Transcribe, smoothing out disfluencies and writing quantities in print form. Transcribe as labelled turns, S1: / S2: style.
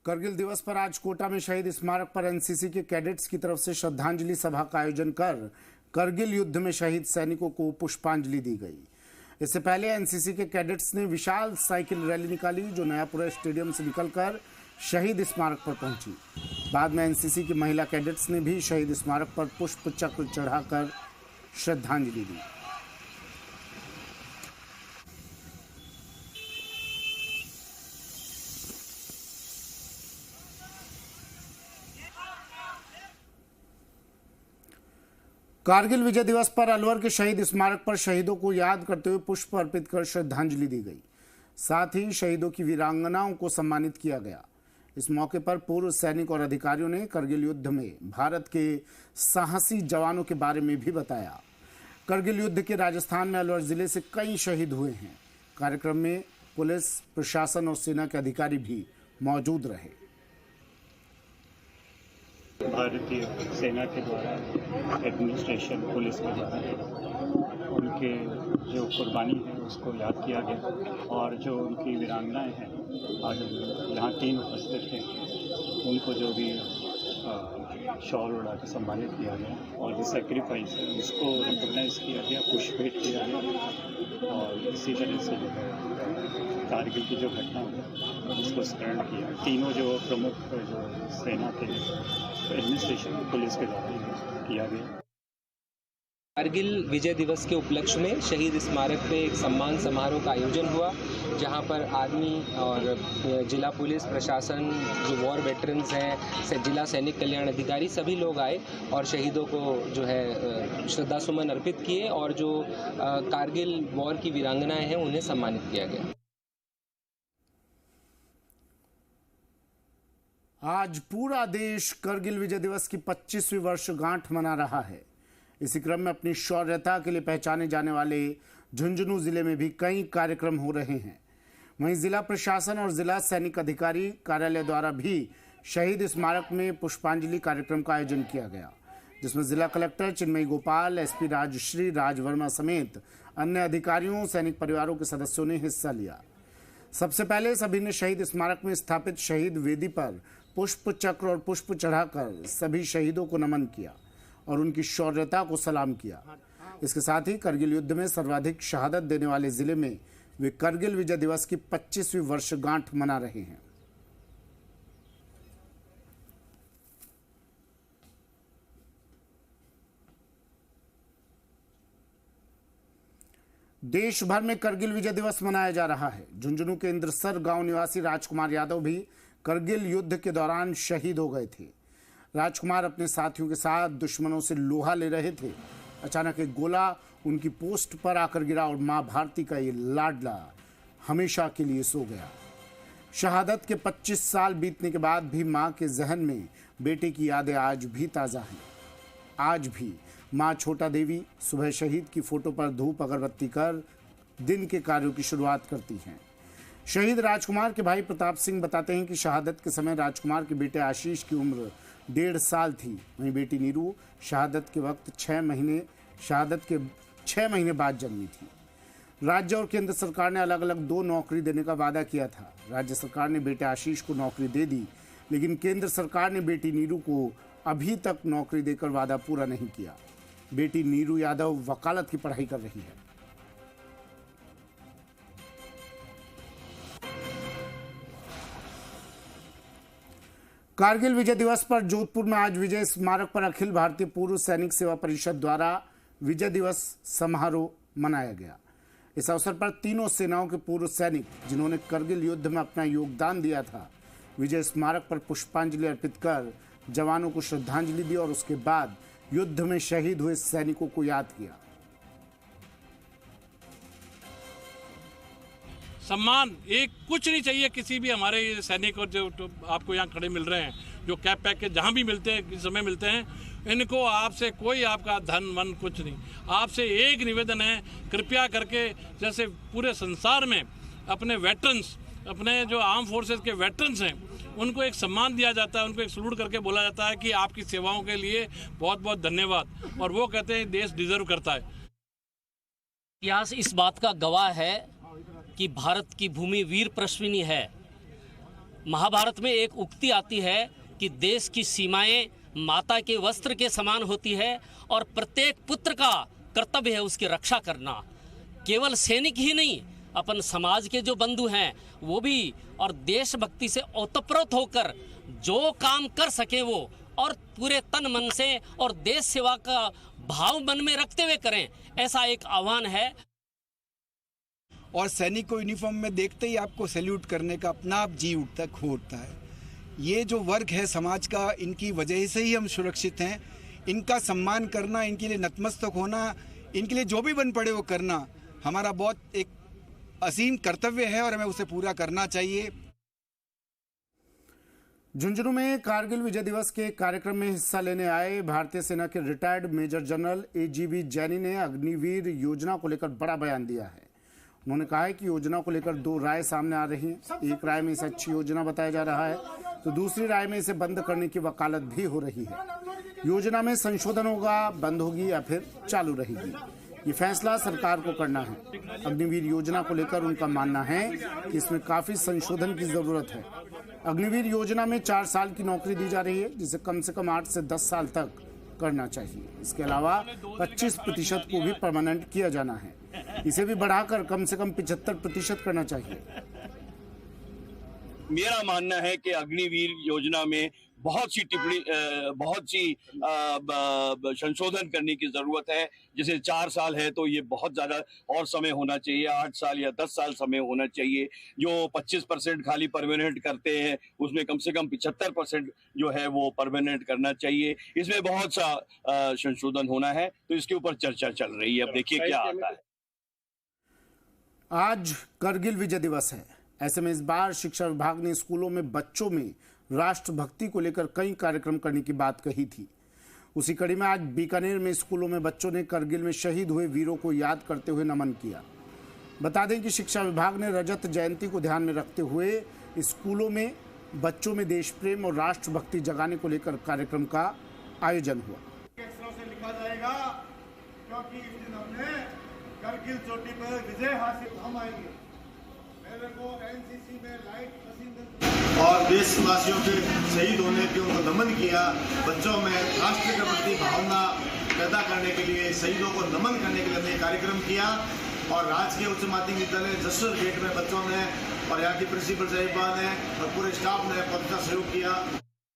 S1: करगिल दिवस पर आज कोटा में शहीद स्मारक पर एनसीसी के कैडेट्स की तरफ से श्रद्धांजलि सभा का आयोजन कर करगिल युद्ध में शहीद सैनिकों को पुष्पांजलि दी गई। इससे पहले एनसीसी के कैडेट्स ने विशाल साइकिल रैली निकाली जो नयापुरा स्टेडियम से निकलकर शहीद स्मारक पर पहुंची। बाद में एनसीसी की महिला कैडेट्स ने भी शहीद स्मारक पर पुष्प चक्र चढ़ाकर श्रद्धांजलि दी। कारगिल विजय दिवस पर अलवर के शहीद स्मारक पर शहीदों को याद करते हुए पुष्प अर्पित कर श्रद्धांजलि दी गई। साथ ही शहीदों की वीरांगनाओं को सम्मानित किया गया। इस मौके पर पूर्व सैनिक और अधिकारियों ने करगिल युद्ध में भारत के साहसी जवानों के बारे में भी बताया। करगिल युद्ध के राजस्थान में अलवर जिले से कई शहीद हुए हैं। कार्यक्रम में पुलिस, प्रशासन और सेना के अधिकारी भी मौजूद रहे।
S2: भारतीय सेना के द्वारा, एडमिनिस्ट्रेशन, पुलिस के द्वारा उनके जो कुर्बानी है उसको याद किया गया और जो उनकी वीरांगनाएं हैं आज यहाँ 3 उपस्थित थे, उनको जो भी शॉल उड़ा के सम्मानित किया गया और जो सेक्रीफाइस है उसको रिकॉग्नाइज किया गया, पुष्प भेंट किया गया और इसी तरह से जो है कारगिल की जो घटना हुई उसको स्मरण किया। तीनों जो प्रमुख जो सेना थे, एडमिनिस्ट्रेशन, पुलिस के द्वारा किया गया।
S3: कारगिल विजय दिवस के उपलक्ष्य में शहीद स्मारक पे एक सम्मान समारोह का आयोजन हुआ, जहां पर आर्मी और जिला पुलिस प्रशासन, जो वॉर वेटरन्स हैं, जिला सैनिक कल्याण अधिकारी, सभी लोग आए और शहीदों को जो है श्रद्धा सुमन अर्पित किए और जो कारगिल वॉर की वीरांगनाएं हैं उन्हें सम्मानित किया गया।
S1: आज पूरा देश करगिल विजय दिवस की 25वीं वर्षगांठ मना रहा है। इसी क्रम में अपनी शौर्यता के लिए पहचाने जाने वाले झुंझुनू जिले में भी कई कार्यक्रम हो रहे हैं। वहीं जिला प्रशासन और जिला सैनिक अधिकारी कार्यालय द्वारा भी शहीद स्मारक में पुष्पांजलि कार्यक्रम का आयोजन किया गया, जिसमें जिला कलेक्टर चिन्मयी गोपाल, एसपी राजश्री राज वर्मा समेत अन्य अधिकारियों, सैनिक परिवारों के सदस्यों ने हिस्सा लिया। सबसे पहले सभी ने शहीद स्मारक में स्थापित शहीद वेदी पर पुष्प चक्र और पुष्प चढ़ाकर सभी शहीदों को नमन किया और उनकी शौर्यता को सलाम किया। इसके साथ ही करगिल युद्ध में सर्वाधिक शहादत देने वाले जिले में वे करगिल विजय दिवस की 25वीं वर्षगांठ मना रहे हैं। देश भर में करगिल विजय दिवस मनाया जा रहा है। झुंझुनू के इंद्रसर गांव निवासी राजकुमार यादव भी करगिल युद्ध के दौरान शहीद हो गए थे। राजकुमार अपने साथियों के साथ दुश्मनों से लोहा ले रहे थे। अचानक एक गोला उनकी पोस्ट पर आकर गिरा और मां भारती का ये लाडला हमेशा के लिए सो गया। शहादत के 25 साल बीतने के बाद भी मां के जहन में बेटे की यादें आज भी ताज़ा हैं। आज भी मां छोटा देवी सुबह शहीद की फोटो पर धूप अगरबत्ती कर दिन के कार्यों की शुरुआत करती हैं। शहीद राजकुमार के भाई प्रताप सिंह बताते हैं कि शहादत के समय राजकुमार के बेटे आशीष की उम्र 1.5 साल थी। वहीं बेटी नीरू शहादत के वक्त 6 महीने बाद जन्मी थी। राज्य और केंद्र सरकार ने अलग अलग 2 नौकरी देने का वादा किया था। राज्य सरकार ने बेटे आशीष को नौकरी दे दी, लेकिन केंद्र सरकार ने बेटी नीरू को अभी तक नौकरी देकर वादा पूरा नहीं किया। बेटी नीरू यादव वकालत की पढ़ाई कर रही है। कारगिल विजय दिवस पर जोधपुर में आज विजय स्मारक पर अखिल भारतीय पूर्व सैनिक सेवा परिषद द्वारा विजय दिवस समारोह मनाया गया। इस अवसर पर तीनों सेनाओं के पूर्व सैनिक जिन्होंने करगिल युद्ध में अपना योगदान दिया था, विजय स्मारक पर पुष्पांजलि अर्पित कर जवानों को श्रद्धांजलि दी और उसके बाद युद्ध में शहीद हुए सैनिकों को याद किया।
S4: सम्मान एक कुछ नहीं चाहिए किसी भी हमारे सैनिक और जो आपको यहाँ खड़े मिल रहे हैं, जो कैप पैक के जहाँ भी मिलते हैं, किस समय मिलते हैं, इनको आपसे कोई आपका धन मन कुछ नहीं, आपसे एक निवेदन है, कृपया करके जैसे पूरे संसार में अपने वेटरन्स, अपने जो आर्म फोर्सेस के वेटरन्स हैं, उनको एक सम्मान दिया जाता है, उनको एक सलूट करके बोला जाता है कि आपकी सेवाओं के लिए बहुत बहुत धन्यवाद, और वो कहते हैं देश डिजर्व करता है।
S5: इतिहास इस बात का गवाह है कि भारत की भूमि वीर प्रश्विनी है महाभारत में एक उक्ति आती है कि देश की सीमाएं माता के वस्त्र के समान होती है और प्रत्येक पुत्र का कर्तव्य है उसकी रक्षा करना। केवल सैनिक ही नहीं, अपन समाज के जो बंधु हैं वो भी, और देशभक्ति से ओतप्रोत होकर जो काम कर सके वो, और पूरे तन मन से और देश सेवा का भाव मन में रखते हुए करें, ऐसा एक आह्वान है।
S6: और सैनिक को यूनिफॉर्म में देखते ही आपको सैल्यूट करने का अपना आप जी उठता खो उठता है। ये जो वर्ग है समाज का, इनकी वजह से ही हम सुरक्षित हैं। इनका सम्मान करना, इनके लिए नतमस्तक होना, इनके लिए जो भी बन पड़े वो करना हमारा बहुत एक असीम कर्तव्य है और हमें उसे पूरा करना चाहिए।
S1: झुंझुनू में कारगिल विजय दिवस के कार्यक्रम में हिस्सा लेने आए भारतीय सेना के रिटायर्ड मेजर जनरल एजीबी जैनी ने अग्निवीर योजना को लेकर बड़ा बयान दिया है। उन्होंने कहा है कि योजना को लेकर दो राय सामने आ रही हैं। एक राय में इसे अच्छी योजना बताया जा रहा है तो दूसरी राय में इसे बंद करने की वकालत भी हो रही है। योजना में संशोधन होगा, बंद होगी या फिर चालू रहेगी, ये फैसला सरकार को करना है। अग्निवीर योजना को लेकर उनका मानना है कि इसमें काफी संशोधन की जरूरत है। अग्निवीर योजना में 4 साल की नौकरी दी जा रही है, जिसे कम से कम 8 से 10 साल तक करना चाहिए। इसके अलावा 25% को भी परमानेंट किया जाना है। इसे भी बढ़ाकर कम से कम 75% करना चाहिए।
S7: मेरा मानना है कि अग्निवीर योजना में बहुत सी टिप्पणी, बहुत सी संशोधन करने की जरूरत है। जैसे 4 साल है तो ये बहुत ज्यादा और समय होना चाहिए, 8 साल या 10 साल समय होना चाहिए। जो 25% खाली परमानेंट करते हैं उसमें कम से कम 75% जो है वो परमानेंट करना चाहिए। इसमें बहुत सा संशोधन होना है, तो इसके ऊपर चर्चा चल रही है। अब देखिए क्या आता है।
S1: आज करगिल विजय दिवस है, ऐसे में इस बार शिक्षा विभाग ने स्कूलों में बच्चों में राष्ट्रभक्ति को लेकर कई कार्यक्रम करने की बात कही थी। उसी कड़ी में आज बीकानेर में स्कूलों में बच्चों ने करगिल में शहीद हुए वीरों को याद करते हुए नमन किया। बता दें कि शिक्षा विभाग ने रजत जयंती को ध्यान में रखते हुए स्कूलों में बच्चों में देश प्रेम और राष्ट्रभक्ति जगाने को लेकर कार्यक्रम का आयोजन हुआ।
S8: से लिखा जाएगा क्योंकि इस दिन हमने करगिल चोटी पर विजय हासिल हम आएंगे। मेरे को एनसीसी में लाइट और देशवासियों के शहीद होने के उनको नमन किया। बच्चों में राष्ट्र के प्रति भावना पैदा करने के लिए, शहीदों को नमन करने के लिए हमने कार्यक्रम किया। और राजकीय उच्च माध्यमिक विद्यालय जसर गेट में बच्चों ने और यहाँ की प्रिंसिपल साहिबा ने और पूरे स्टाफ ने पद का सहयोग किया।